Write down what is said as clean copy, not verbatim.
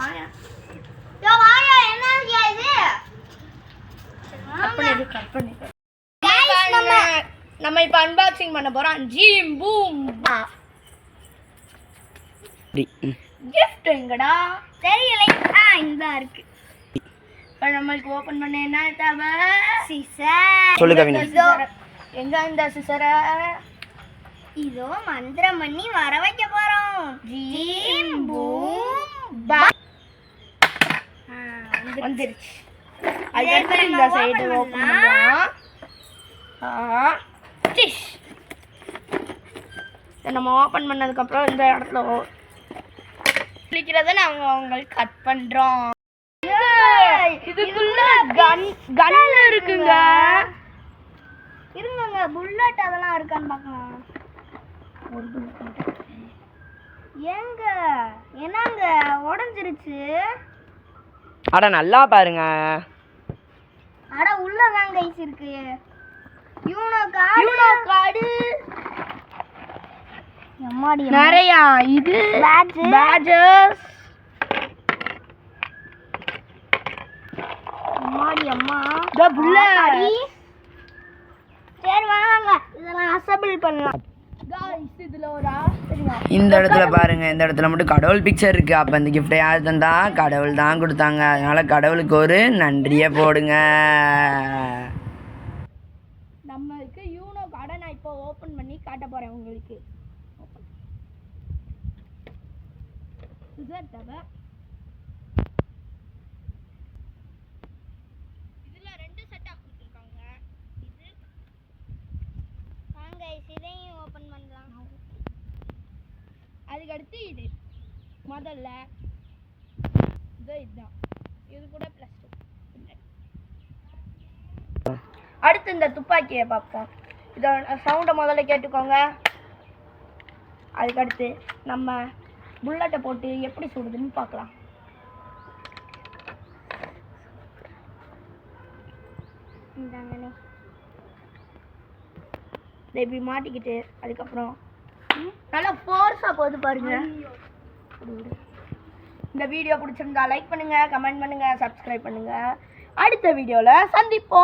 வாயா யோ வாயா என்ன இது கட் பண்ணி நம்ம இப்ப அன்பாக்சிங் பண்ண போறோம் ஜீம் பூம் பா gift எங்கடா தெரியல இந்த இருக்கு இப்ப நமக்கு ஓபன் பண்ண என்ன தேவை சிசர் சொல்லு கவினி எங்க இந்த சிசர இதோ மந்திரம் பண்ணி வர வைக்க போறோம் ஜீம் பூம் பா வந்துருச்சு அதுக்கடுத்து இந்த சைடு ஓபன் பண்ணலாம் டிஷ் நம்ம ஓபன் பண்ணதுக்கு அப்புறம் இந்த இடத்துல கிளிக்கிறத நாங்க உங்களுக்கு கட் பண்றோம் இதுக்குள்ள கன் இருக்குங்க இருங்கங்க புல்லட் அதெல்லாம் இருக்கான்னு பார்க்கலாம் ஏங்க என்னங்க உடைஞ்சிருச்சு அட நல்லா பாருங்க அட உள்ள தான் கைஸ் இருக்கு யூனோ கார்டு அம்மாடி நிறைய இது பேட்ஜஸ் அம்மாடி அம்மா இந்த புல்லட் சரி வாங்க இதெல்லாம் அசெம்பிள் பண்ணலாம் गाइस இதுல ஒரு சரிங்க இந்த இடத்துல பாருங்க இந்த இடத்துல மட்டும் கடவுள் பிக்சர் இருக்கு. அப்ப இந்த கிஃப்ட்டை யார் தந்தா? கடவுள் தான் கொடுத்தாங்க. அதனால கடவுளுக்கு ஒரு நன்றியை போடுங்க. நம்மளுக்கு யூனோ கார்டை நான் இப்போ ஓபன் பண்ணி காட்ட போறேன் உங்களுக்கு. இதுல தவிர இதுல ரெண்டு செட்டா கொடுத்திருக்காங்க. இது வாங்க இதையும் ஓபன் பண்ணலாம். அதுக்கு அடுத்து இது முதல்ல இதுதான் இது கூட +2 அடுத்து இந்த துப்பாக்கியை பார்ப்போம். இதோட சவுண்டை முதல்ல கேட்டுக்கோங்க. அதுக்கடுத்து நம்ம புல்லட்டை போட்டு எப்படி சுடுதுன்னு பார்க்கலாம். இந்தாங்கண்ணே இப்படி மாட்டிக்கிட்டு அதுக்கப்புறம் நல்லா ஃபோர்ஸாக போகுது பாருங்க. இந்த வீடியோ பிடிச்சிருந்தா லைக் பண்ணுங்க, கமெண்ட் பண்ணுங்க, சப்ஸ்கிரைப் பண்ணுங்க. அடுத்த வீடியோவில் சந்திப்போம்.